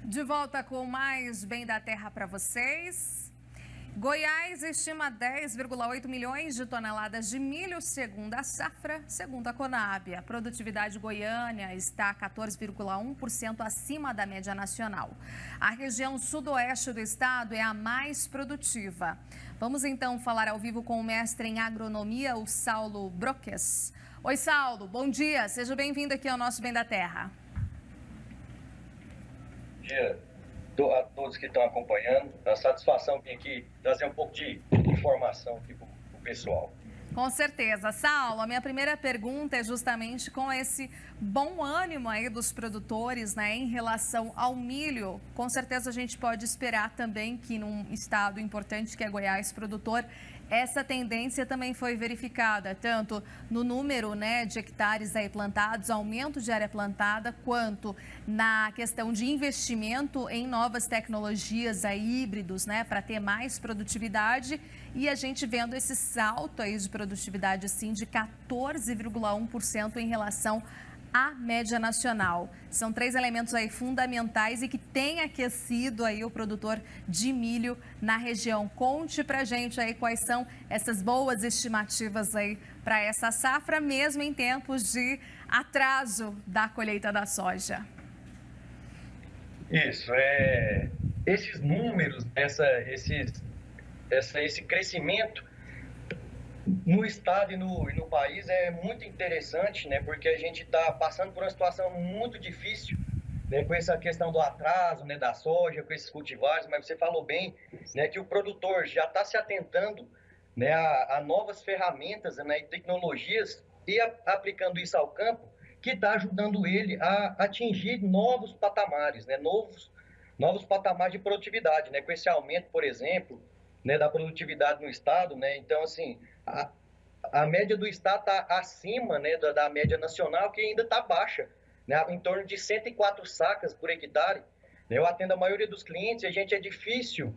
De volta com mais Bem da Terra para vocês. Goiás estima 10,8 milhões de toneladas de milho segundo a safra, segundo a Conab. A produtividade goiana está 14,1% acima da média nacional. A região sudoeste do estado é a mais produtiva. Vamos então falar ao vivo com o mestre em agronomia, o Saulo Broques. Oi, Saulo, bom dia. Seja bem-vindo aqui ao nosso Bem da Terra. Bom dia a todos que estão acompanhando. A satisfação vir aqui trazer um pouco de informação aqui para o pessoal. Com certeza. Saulo, a minha primeira pergunta é justamente com esse bom ânimo aí dos produtores, né, em relação ao milho. Com certeza a gente pode esperar também que num estado importante que é Goiás, produtor, essa tendência também foi verificada, tanto no número, né, de hectares aí plantados, aumento de área plantada, quanto na questão de investimento em novas tecnologias aí, híbridos, né, para ter mais produtividade. E a gente vendo esse salto aí de produtividade, assim, de 14,1% em relação à média nacional. São três elementos aí fundamentais e que têm aquecido aí o produtor de milho na região. Conte pra gente aí quais são essas boas estimativas aí para essa safra, mesmo em tempos de atraso da colheita da soja. Isso, esses números, esse crescimento no estado e no país é muito interessante, né? Porque a gente está passando por uma situação muito difícil, né? Com essa questão do atraso, né, da soja, com esses cultivares, mas você falou bem, né, que o produtor já está se atentando, né, a novas ferramentas, né, e tecnologias e aplicando isso ao campo, que está ajudando ele a atingir novos patamares, né, novos patamares de produtividade, né? Com esse aumento, por exemplo, né, da produtividade no estado, né? Então, assim, a média do estado está acima, né, da média nacional, que ainda está baixa, né, em torno de 104 sacas por hectare. Eu atendo a maioria dos clientes e a gente é difícil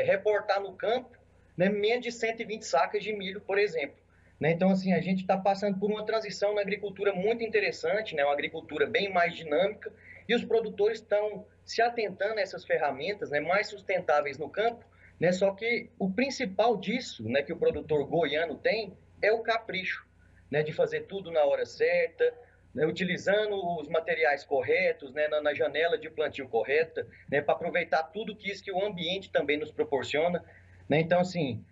reportar no campo, né, menos de 120 sacas de milho, por exemplo. Né? Então, assim, a gente está passando por uma transição na agricultura muito interessante, né, uma agricultura bem mais dinâmica, e os produtores estão se atentando a essas ferramentas, né, mais sustentáveis no campo, né? Só que o principal disso, né, que o produtor goiano tem é o capricho, né, de fazer tudo na hora certa, né, utilizando os materiais corretos, né, na janela de plantio correta, né, para aproveitar tudo que o ambiente também nos proporciona. Né? Então, assim,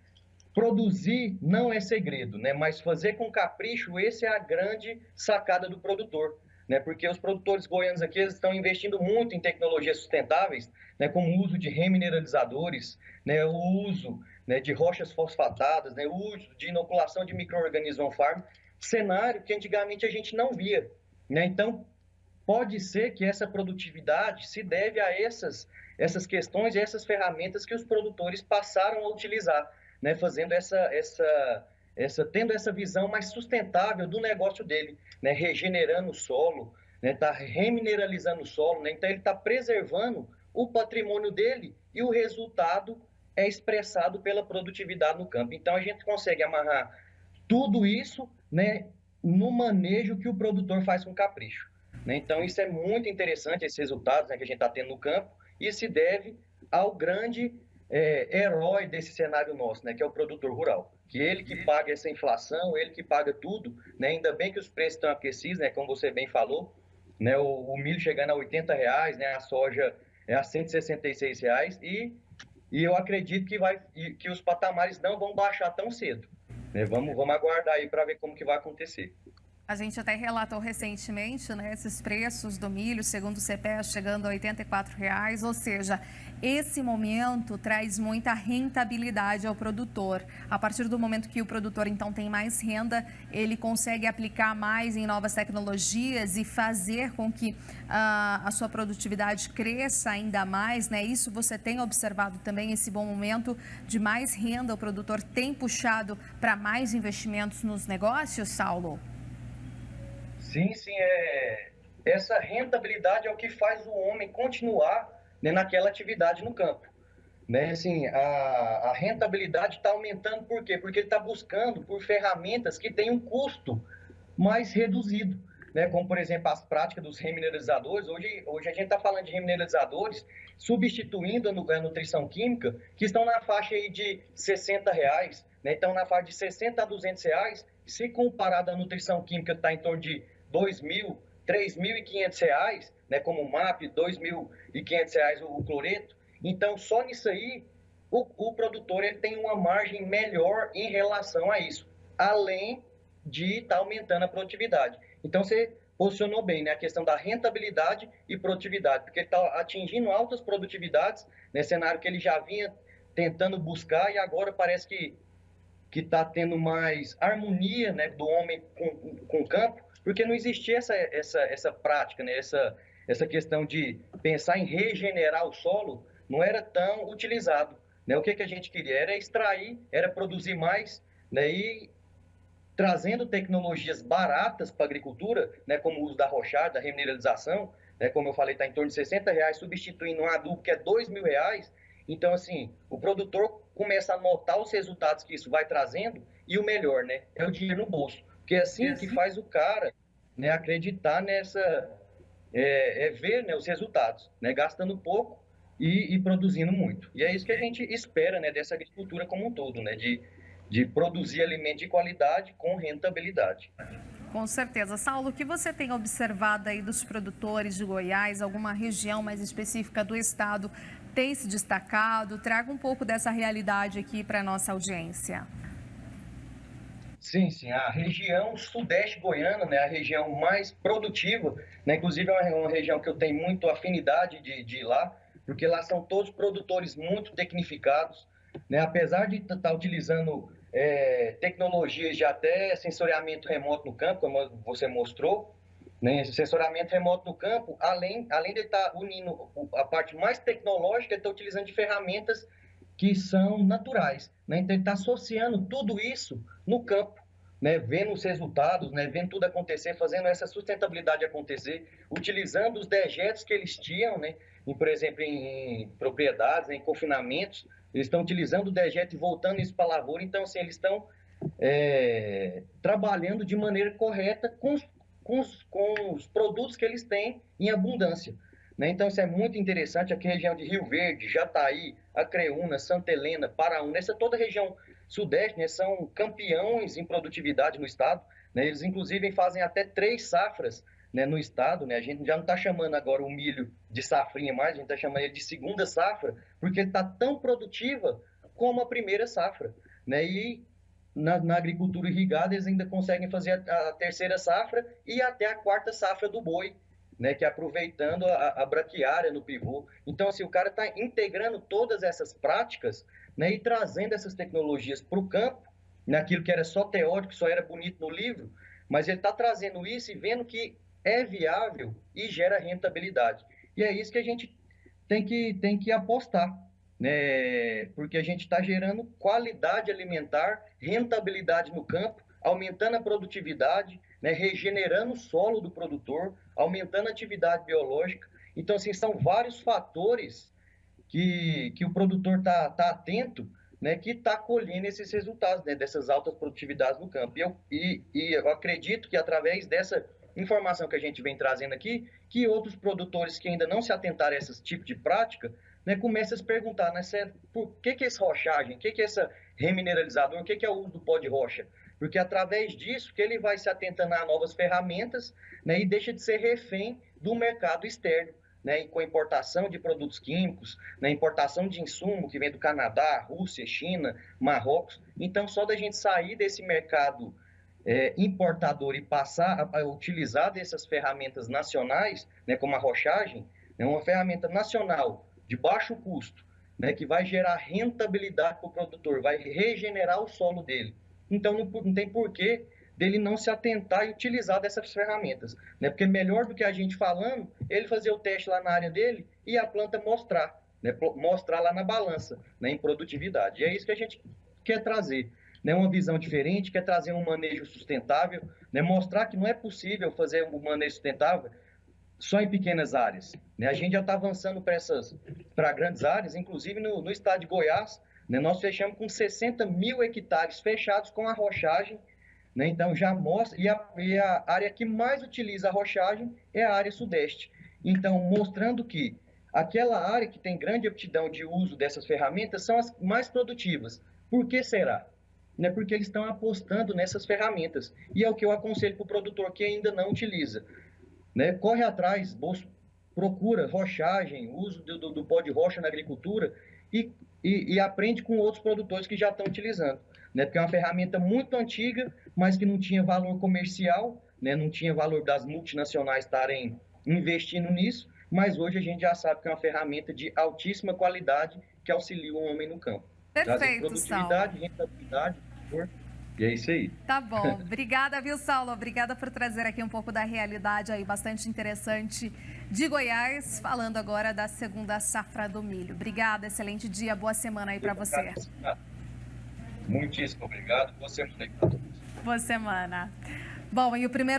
produzir não é segredo, né, mas fazer com capricho, essa é a grande sacada do produtor. Né, porque os produtores goianos aqui estão investindo muito em tecnologias sustentáveis, né, como o uso de remineralizadores, né, o uso, né, de rochas fosfatadas, né, o uso de inoculação de micro-organismos on-farm, cenário que antigamente a gente não via. Né? Então, pode ser que essa produtividade se deve a essas questões e essas ferramentas que os produtores passaram a utilizar, né, fazendo tendo essa visão mais sustentável do negócio dele, né, regenerando o solo, né, tá remineralizando o solo, né, então ele está preservando o patrimônio dele e o resultado é expressado pela produtividade no campo. Então a gente consegue amarrar tudo isso, né, no manejo que o produtor faz com capricho. Né? Então isso é muito interessante, esses resultados, né, que a gente está tendo no campo, e se deve ao grande herói desse cenário nosso, né, que é o produtor rural, que ele que paga essa inflação, ele que paga tudo, né, ainda bem que os preços estão aquecidos, né, como você bem falou, né, o milho chegando a R$ 80, né, a soja a R$ 166, e eu acredito que os patamares não vão baixar tão cedo. Né, vamos aguardar aí para ver como que vai acontecer. A gente até relatou recentemente, né, esses preços do milho, segundo o CPEA, chegando a R$ 84, ou seja, esse momento traz muita rentabilidade ao produtor. A partir do momento que o produtor, então, tem mais renda, ele consegue aplicar mais em novas tecnologias e fazer com que a sua produtividade cresça ainda mais, né? Isso você tem observado também, esse bom momento de mais renda, o produtor tem puxado para mais investimentos nos negócios, Saulo? Sim, essa rentabilidade é o que faz o homem continuar, né, naquela atividade no campo. Né? Assim, a rentabilidade está aumentando por quê? Porque ele está buscando por ferramentas que têm um custo mais reduzido. né, como, por exemplo, as práticas dos remineralizadores. Hoje a gente está falando de remineralizadores substituindo a nutrição química, que estão na faixa aí de R$60, né, então na faixa de R$60 a R$200, se comparado à nutrição química que está em torno de R$2.000, R$3.500, né, como o MAP, R$2.500 o cloreto. Então, só nisso aí, o produtor ele tem uma margem melhor em relação a isso, além de estar aumentando a produtividade. Então, você posicionou bem, né, a questão da rentabilidade e produtividade, porque ele está atingindo altas produtividades, né, cenário que ele já vinha tentando buscar e agora parece que está tendo mais harmonia, né, do homem com o campo, porque não existia essa prática, né, essa questão de pensar em regenerar o solo, não era tão utilizado. Né? O que a gente queria era extrair, era produzir mais, né, e trazendo tecnologias baratas para a agricultura, né, como o uso da rochada, da remineralização, né, como eu falei, está em torno de R$60, substituindo um adubo que é R$2.000. Então, assim, o produtor começa a notar os resultados que isso vai trazendo e o melhor, né, é o dinheiro no bolso. Porque é assim que faz o cara, né, acreditar nessa, ver, né, os resultados, né, gastando pouco e produzindo muito. E é isso que a gente espera, né, dessa agricultura como um todo, né, de produzir alimento de qualidade com rentabilidade. Com certeza. Saulo, o que você tem observado aí dos produtores de Goiás, alguma região mais específica do estado tem se destacado? Traga um pouco dessa realidade aqui para a nossa audiência. Sim, a região sudeste goiana, né, a região mais produtiva, né, inclusive é uma região que eu tenho muito afinidade de ir lá, porque lá são todos produtores muito tecnificados, né, apesar de estar utilizando tecnologias de até sensoriamento remoto no campo, como você mostrou, né, sensoriamento remoto no campo, além de estar unindo a parte mais tecnológica, ele está utilizando de ferramentas que são naturais, né, então ele está associando tudo isso no campo, né, vendo os resultados, né, vendo tudo acontecer, fazendo essa sustentabilidade acontecer, utilizando os dejetos que eles tinham, né, por exemplo, em propriedades, em confinamentos, eles estão utilizando o dejeto e voltando isso para a lavoura. Então, assim, eles estão trabalhando de maneira correta com os produtos que eles têm em abundância. Né? Então, isso é muito interessante. Aqui a região de Rio Verde, Jataí, Acreúna, Santa Helena, Paraúna, essa toda a região sudeste, né, são campeões em produtividade no estado. Né? Eles, inclusive, fazem até 3 safras, né, no estado, né? A gente já não está chamando agora o milho de safrinha mais, a gente está chamando ele de segunda safra, porque ele está tão produtiva como a primeira safra, né? E na agricultura irrigada eles ainda conseguem fazer a terceira safra e até a quarta safra do boi, né? Que é aproveitando a braquiária no pivô. Então, assim, o cara está integrando todas essas práticas, né, e trazendo essas tecnologias para o campo, naquilo que era só teórico, só era bonito no livro, mas ele está trazendo isso e vendo que é viável e gera rentabilidade. E é isso que a gente tem que apostar, né? Porque a gente está gerando qualidade alimentar, rentabilidade no campo, aumentando a produtividade, né? Regenerando o solo do produtor, aumentando a atividade biológica. Então, assim, são vários fatores que o produtor está atento, né, que está colhendo esses resultados, né, dessas altas produtividades no campo. E eu acredito que através dessa informação que a gente vem trazendo aqui, que outros produtores que ainda não se atentaram a esse tipo de prática, né, comecem a se perguntar, né, por que é essa rochagem, o que é essa remineralizador, o que é o uso do pó de rocha? Porque através disso que ele vai se atentando a novas ferramentas, né, e deixa de ser refém do mercado externo, né, com a importação de produtos químicos, né, importação de insumo que vem do Canadá, Rússia, China, Marrocos. Então, só da gente sair desse mercado importador e passar a utilizar dessas ferramentas nacionais, né, como a rochagem, é uma ferramenta nacional de baixo custo, né, que vai gerar rentabilidade para o produtor, vai regenerar o solo dele. Então, não tem porquê dele não se atentar e utilizar dessas ferramentas, né, porque melhor do que a gente falando, ele fazer o teste lá na área dele e a planta mostrar, né, mostrar lá na balança, né, em produtividade. E é isso que a gente quer trazer. Né, uma visão diferente, quer trazer um manejo sustentável, né, mostrar que não é possível fazer um manejo sustentável só em pequenas áreas. Né? A gente já está avançando para grandes áreas, inclusive no estado de Goiás, né, nós fechamos com 60 mil hectares fechados com a rochagem, né? Então, já mostra, e a área que mais utiliza a rochagem é a área sudeste. Então, mostrando que aquela área que tem grande aptidão de uso dessas ferramentas são as mais produtivas. Por que será? Né? Porque eles estão apostando nessas ferramentas. E é o que eu aconselho para o produtor que ainda não utiliza. Né? Corre atrás, procura rochagem, uso do pó de rocha na agricultura e aprende com outros produtores que já estão utilizando. Né? Porque é uma ferramenta muito antiga, mas que não tinha valor comercial, né? Não tinha valor das multinacionais estarem investindo nisso, mas hoje a gente já sabe que é uma ferramenta de altíssima qualidade que auxilia o homem no campo. Trazem Perfeito, Saulo. produtividade, rentabilidade, e é isso aí. Tá bom. Obrigada, viu, Saulo? Obrigada por trazer aqui um pouco da realidade aí, bastante interessante de Goiás, falando agora da segunda safra do milho. Obrigada, excelente dia, boa semana aí para você. Muitíssimo obrigado, boa semana aí para todos. Boa semana. Bom, e o primeiro